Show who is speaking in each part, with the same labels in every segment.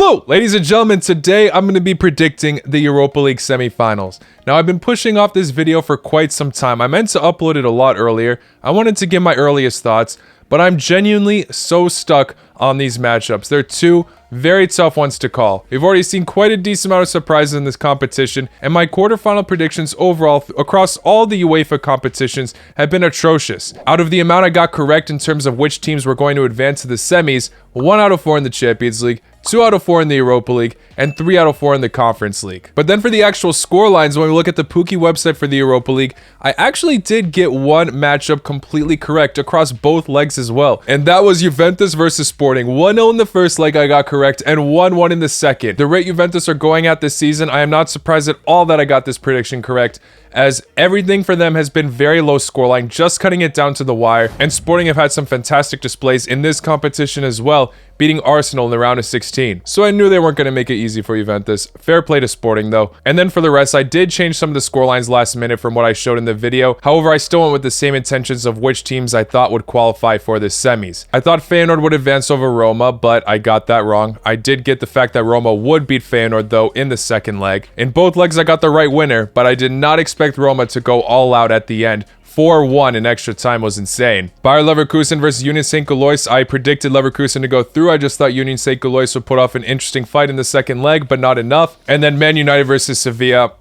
Speaker 1: Hello, ladies and gentlemen. Today I'm going to be predicting the Europa League semifinals. Now, I've been pushing off this video for quite some time. I meant to upload it a lot earlier. I wanted to give my earliest thoughts, but I'm genuinely so stuck on these matchups. They're two very tough ones to call. We've already seen quite a decent amount of surprises in this competition, and my quarterfinal predictions overall across all the UEFA competitions have been atrocious. Out of the amount I got correct in terms of which teams were going to advance to the semis, 1 out of 4 in the Champions League, 2 out of 4 in the Europa League, and 3 out of 4 in the Conference League. But then for the actual score lines, when we look at the Pookie website for the Europa League, I actually did get one matchup completely correct across both legs as well. And that was Juventus versus Sporting. 1-0 in the first leg I got correct, and 1-1 in the second. The rate Juventus are going at this season, I am not surprised at all that I got this prediction correct, as everything for them has been very low scoreline, just cutting it down to the wire, and Sporting have had some fantastic displays in this competition as well, beating Arsenal in the round of 16. So I knew they weren't going to make it easy for Juventus. Fair play to Sporting though. And then for the rest, I did change some of the scorelines last minute from what I showed in the video. However, I still went with the same intentions of which teams I thought would qualify for the semis. I thought Feyenoord would advance over Roma, but I got that wrong. I did get the fact that Roma would beat Feyenoord though in the second leg. In both legs, I got the right winner, but I did not expect Roma to go all out at the end. 4-1 in extra time was insane. Bayer Leverkusen versus Union St. I predicted Leverkusen to go through. I just thought Union St. would put off an interesting fight in the second leg, but not enough. And then Man United versus Sevilla.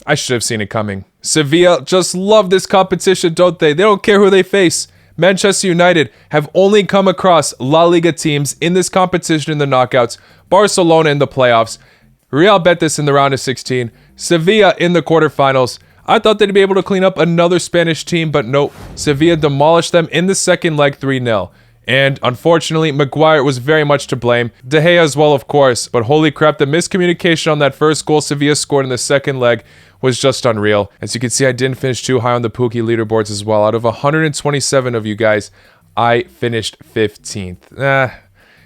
Speaker 1: I should have seen it coming. Sevilla just love this competition, don't they? They don't care who they face. Manchester United have only come across La Liga teams in this competition in the knockouts. Barcelona in the playoffs. Real Betis in the round of 16. Sevilla in the quarterfinals. I thought they'd be able to clean up another Spanish team, but nope. Sevilla demolished them in the second leg 3-0. And unfortunately, Maguire was very much to blame. De Gea as well, of course. But holy crap, the miscommunication on that first goal Sevilla scored in the second leg was just unreal. As you can see, I didn't finish too high on the Pookie leaderboards as well. Out of 127 of you guys, I finished 15th.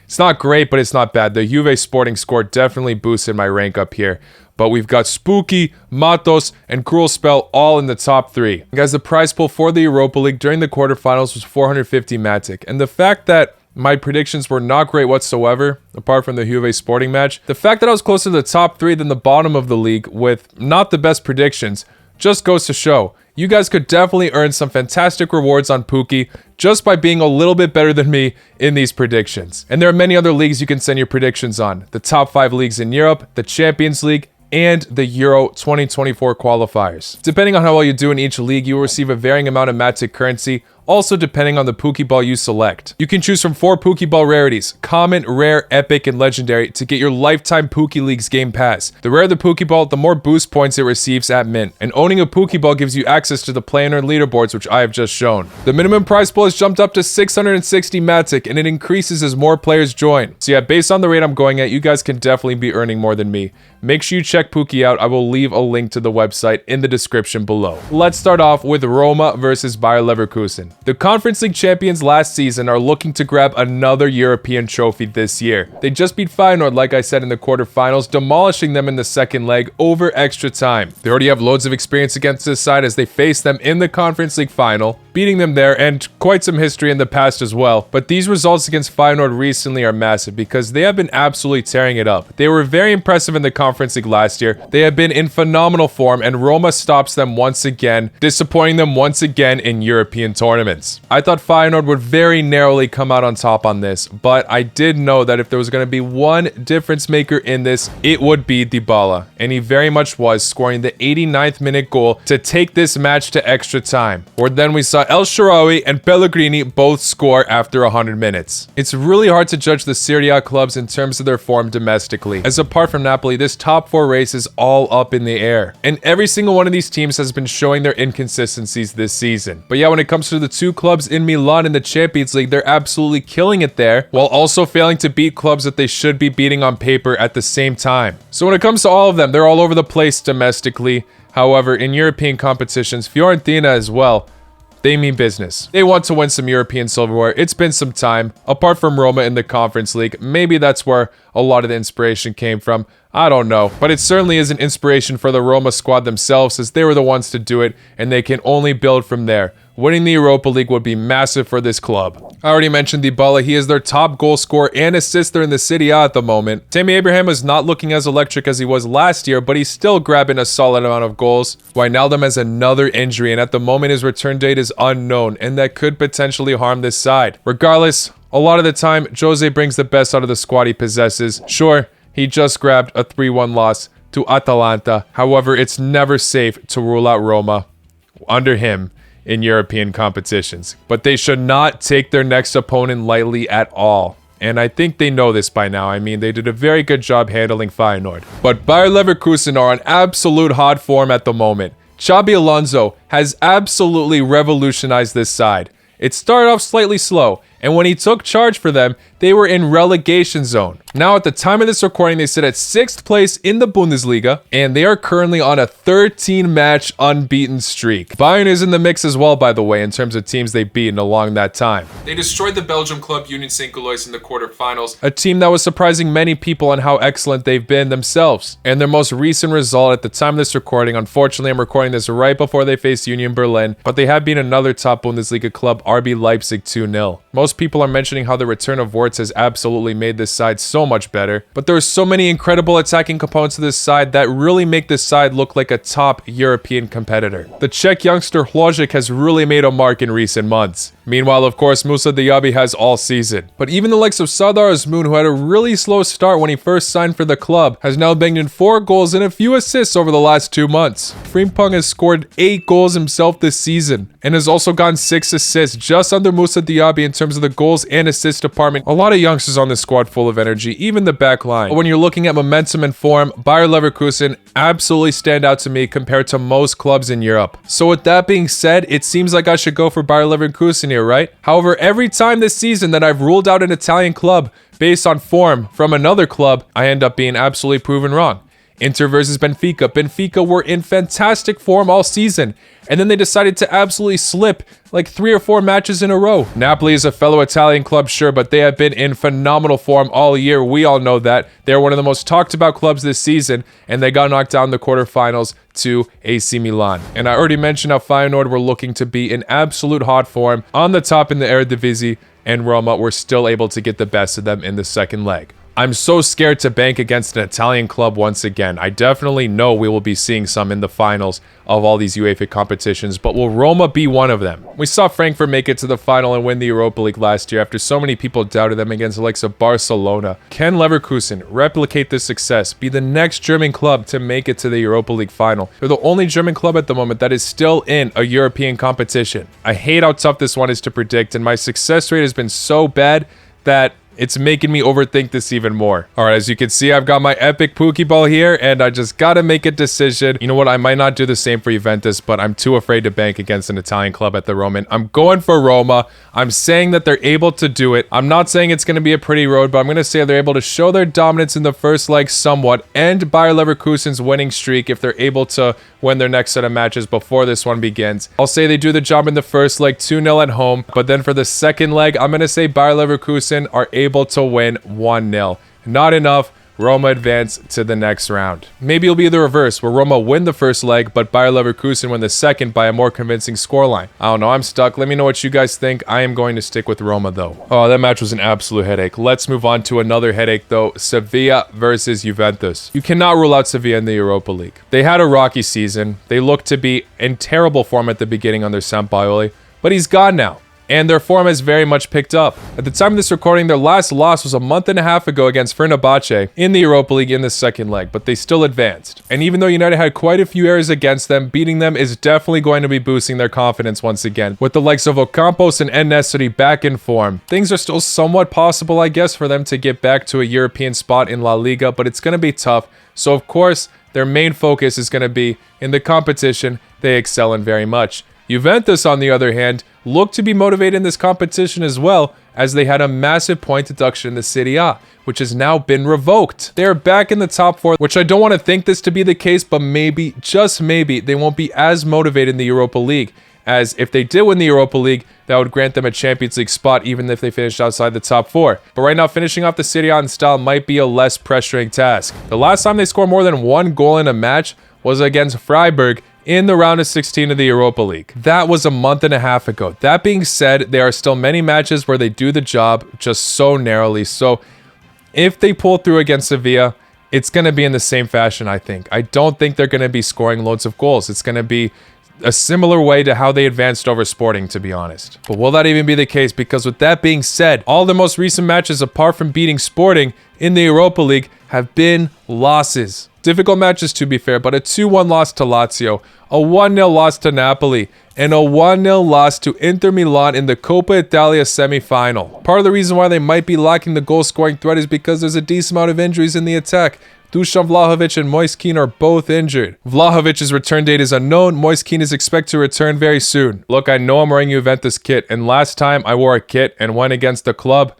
Speaker 1: It's not great, but it's not bad. The Juve Sporting score definitely boosted my rank up here. But we've got Spooky, Matos, and Cruel Spell all in the top 3. Guys, the prize pool for the Europa League during the quarterfinals was 450 Matic. And the fact that my predictions were not great whatsoever, apart from the Juve Sporting match, the fact that I was closer to the top 3 than the bottom of the league with not the best predictions just goes to show you guys could definitely earn some fantastic rewards on Pookie just by being a little bit better than me in these predictions. And there are many other leagues you can send your predictions on. The top 5 leagues in Europe, the Champions League, and the Euro 2024 qualifiers. Depending on how well you do in each league, you will receive a varying amount of Matic currency, also depending on the Pokeball you select. You can choose from 4 Pokeball rarities: Common, Rare, Epic, and Legendary to get your lifetime Poké League's Game Pass. The rarer the Pokeball, the more boost points it receives at mint. And owning a Pokeball gives you access to the play and earn leaderboards, which I have just shown. The minimum prize pool has jumped up to 660 Matic, and it increases as more players join. So yeah, based on the rate I'm going at, you guys can definitely be earning more than me. Make sure you check Pookie out. I will leave a link to the website in the description below. Let's start off with Roma versus Bayer Leverkusen. The Conference League champions last season are looking to grab another European trophy this year. They just beat Feyenoord, like I said, in the quarterfinals, demolishing them in the second leg over extra time. They already have loads of experience against this side as they face them in the Conference League final, beating them there, and quite some history in the past as well. But these results against Feyenoord recently are massive because they have been absolutely tearing it up. They were very impressive in the Conference League last year. They have been in phenomenal form, and Roma stops them once again, disappointing them once again in European tournaments. I thought Feyenoord would very narrowly come out on top on this, but I did know that if there was going to be one difference maker in this, it would be Dybala, and he very much was, scoring the 89th minute goal to take this match to extra time, where then we saw El Shaarawy and Pellegrini both score after 100 minutes. It's really hard to judge the Serie A clubs in terms of their form domestically, as apart from Napoli, this top 4 race is all up in the air, and every single one of these teams has been showing their inconsistencies this season. But yeah, when it comes to the 2 clubs in Milan in the Champions League, they're absolutely killing it there, while also failing to beat clubs that they should be beating on paper at the same time. So when it comes to all of them, they're all over the place domestically. However, in European competitions, Fiorentina as well, they mean business. They want to win some European silverware. It's been some time. Apart from Roma in the Conference League, maybe that's where a lot of the inspiration came from. I don't know. But it certainly is an inspiration for the Roma squad themselves, as they were the ones to do it, and they can only build from there. winning the Europa League would be massive for this club. I already mentioned Dybala. He is their top goal scorer and assister in the Serie A at the moment. Tammy Abraham is not looking as electric as he was last year, but he's still grabbing a solid amount of goals. Wijnaldum has another injury, and at the moment his return date is unknown, and that could potentially harm this side. Regardless, a lot of the time, Jose brings the best out of the squad he possesses. Sure, he just grabbed a 3-1 loss to Atalanta. However, it's never safe to rule out Roma under him in European competitions. But they should not take their next opponent lightly at all. And I think they know this by now. I mean, they did a very good job handling Feyenoord. But Bayer Leverkusen are on absolute hot form at the moment. Xabi Alonso has absolutely revolutionized this side. It started off slightly slow, and when he took charge for them, they were in relegation zone. Now, at the time of this recording, they sit at 6th place in the Bundesliga, and they are currently on a 13-match unbeaten streak. Bayern is in the mix as well, by the way, in terms of teams they've beaten along that time. They destroyed the Belgium club Union Saint-Gilloise in the quarterfinals, a team that was surprising many people on how excellent they've been themselves. And their most recent result at the time of this recording, unfortunately, I'm recording this right before they faced Union Berlin, but they have beaten another top Bundesliga club, RB Leipzig, 2-0. Most people are mentioning how the return of Wirtz has absolutely made this side so much better, but there are so many incredible attacking components to this side that really make this side look like a top European competitor. The Czech youngster Hložek has really made a mark in recent months. Meanwhile, of course, Moussa Diaby has all season. But even the likes of Sardar Azmoun, who had a really slow start when he first signed for the club, has now banged in 4 goals and a few assists over the last 2 months. Frimpong has scored 8 goals himself this season, and has also gotten 6 assists, just under Moussa Diaby in terms of the goals and assist department. A lot of youngsters on this squad full of energy, even the back line. But when you're looking at momentum and form, Bayer Leverkusen absolutely stand out to me compared to most clubs in Europe. So with that being said, it seems like I should go for Bayer Leverkusen here, right? However, every time this season that I've ruled out an Italian club based on form from another club, I end up being absolutely proven wrong. Inter versus Benfica. Benfica were in fantastic form all season, and then they decided to absolutely slip like 3 or 4 matches in a row. Napoli is a fellow Italian club, sure, but they have been in phenomenal form all year. We all know that. They're one of the most talked about clubs this season, and they got knocked down in the quarterfinals to AC Milan. And I already mentioned how Feyenoord were looking to be in absolute hot form on the top in the Eredivisie, and Roma were still able to get the best of them in the second leg. I'm so scared to bank against an Italian club once again. I definitely know we will be seeing some in the finals of all these UEFA competitions, but will Roma be one of them? We saw Frankfurt make it to the final and win the Europa League last year after so many people doubted them against the likes of Barcelona. Can Leverkusen replicate this success, be the next German club to make it to the Europa League final? They're the only German club at the moment that is still in a European competition. I hate how tough this one is to predict, and my success rate has been so bad that it's making me overthink this even more. Alright, as you can see, I've got my epic Pookie ball here, and I just gotta make a decision. You know what, I might not do the same for Juventus, but I'm too afraid to bank against an Italian club at the Roman. I'm going for Roma. I'm saying that they're able to do it. I'm not saying it's gonna be a pretty road, but I'm gonna say they're able to show their dominance in the first leg somewhat, and Bayer Leverkusen's winning streak if they're able to win their next set of matches before this one begins. I'll say they do the job in the first leg, 2-0 at home, but then for the second leg, I'm gonna say Bayer Leverkusen are able to win 1-0. Not enough. Roma advance to the next round. Maybe it'll be the reverse, where Roma win the first leg, but Bayer Leverkusen win the second by a more convincing scoreline. I don't know, I'm stuck. Let me know what you guys think. I am going to stick with Roma, though. Oh, that match was an absolute headache. Let's move on to another headache, though. Sevilla versus Juventus. You cannot rule out Sevilla in the Europa League. They had a rocky season. They looked to be in terrible form at the beginning under Sampaoli, but he's gone now, and their form has very much picked up. At the time of this recording, their last loss was a month and a half ago against Fenerbahce in the Europa League in the second leg, but they still advanced. And even though United had quite a few errors against them, beating them is definitely going to be boosting their confidence once again. With the likes of Ocampos and En-Nesyri back in form, things are still somewhat possible, I guess, for them to get back to a European spot in La Liga, but it's going to be tough. So of course, their main focus is going to be in the competition they excel in very much. Juventus, on the other hand, looked to be motivated in this competition as well, as they had a massive point deduction in the Serie A, which has now been revoked. They are back in the top 4, which I don't want to think this to be the case, but maybe, just maybe, they won't be as motivated in the Europa League, as if they did win the Europa League, that would grant them a Champions League spot even if they finished outside the top 4. But right now, finishing off the Serie A in style might be a less pressuring task. The last time they scored more than 1 goal in a match was against Freiburg in the round of 16 of the Europa League. That was a month and a half ago. That being said, there are still many matches where they do the job just so narrowly. So if they pull through against Sevilla, it's going to be in the same fashion, I think. I don't think they're going to be scoring loads of goals. It's going to be a similar way to how they advanced over Sporting, to be honest. But will that even be the case? Because with that being said, all the most recent matches, apart from beating Sporting in the Europa League, have been losses. Difficult matches, to be fair, but a 2-1 loss to Lazio, a 1-0 loss to Napoli, and a 1-0 loss to Inter Milan in the Coppa Italia semi-final. Part of the reason why they might be lacking the goal-scoring threat is because there's a decent amount of injuries in the attack. Dusan Vlahovic and Moise Kean are both injured. Vlahovic's return date is unknown. Moise Kean is expected to return very soon. Look, I know I'm wearing Juventus kit, and last time I wore a kit and went against the club,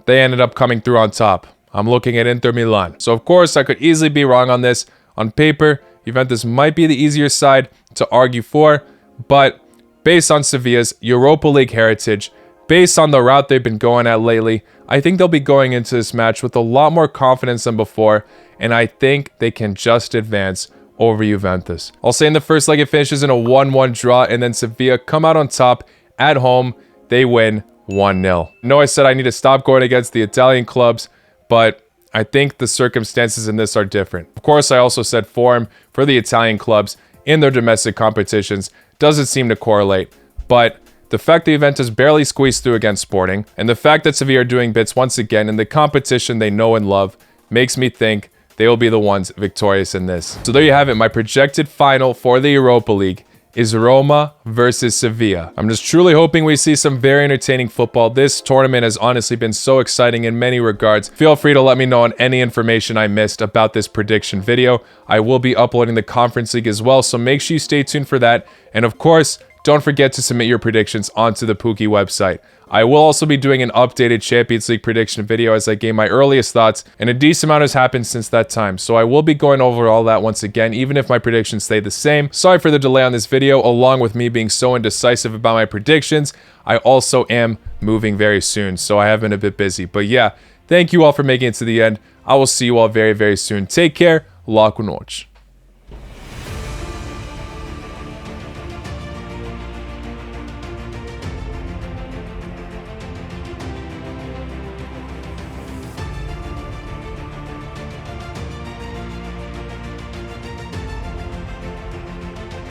Speaker 1: they ended up coming through on top. I'm looking at Inter Milan. So, of course, I could easily be wrong on this. On paper, Juventus might be the easier side to argue for, but based on Sevilla's Europa League heritage, based on the route they've been going at lately, I think they'll be going into this match with a lot more confidence than before, and I think they can just advance over Juventus. I'll say in the first leg it finishes in a 1-1 draw, and then Sevilla come out on top at home. They win 1-0. I know I said I need to stop going against the Italian clubs, but I think the circumstances in this are different. Of course, I also said form for the Italian clubs in their domestic competitions doesn't seem to correlate, but the fact that Juventus barely squeezed through against Sporting, and the fact that Sevilla are doing bits once again in the competition they know and love, makes me think they will be the ones victorious in this. So there you have it. My projected final for the Europa League is Roma versus Sevilla. I'm just truly hoping we see some very entertaining football. This tournament has honestly been so exciting in many regards. Feel free to let me know on any information I missed about this prediction video. I will be uploading the Conference League as well, so make sure you stay tuned for that. And of course, don't forget to submit your predictions onto the Pookie website. I will also be doing an updated Champions League prediction video as I gain my earliest thoughts, and a decent amount has happened since that time, so I will be going over all that once again, even if my predictions stay the same. Sorry for the delay on this video. Along with me being so indecisive about my predictions, I also am moving very soon, so I have been a bit busy. But yeah, thank you all for making it to the end. I will see you all very, very soon. Take care. Lá com noite.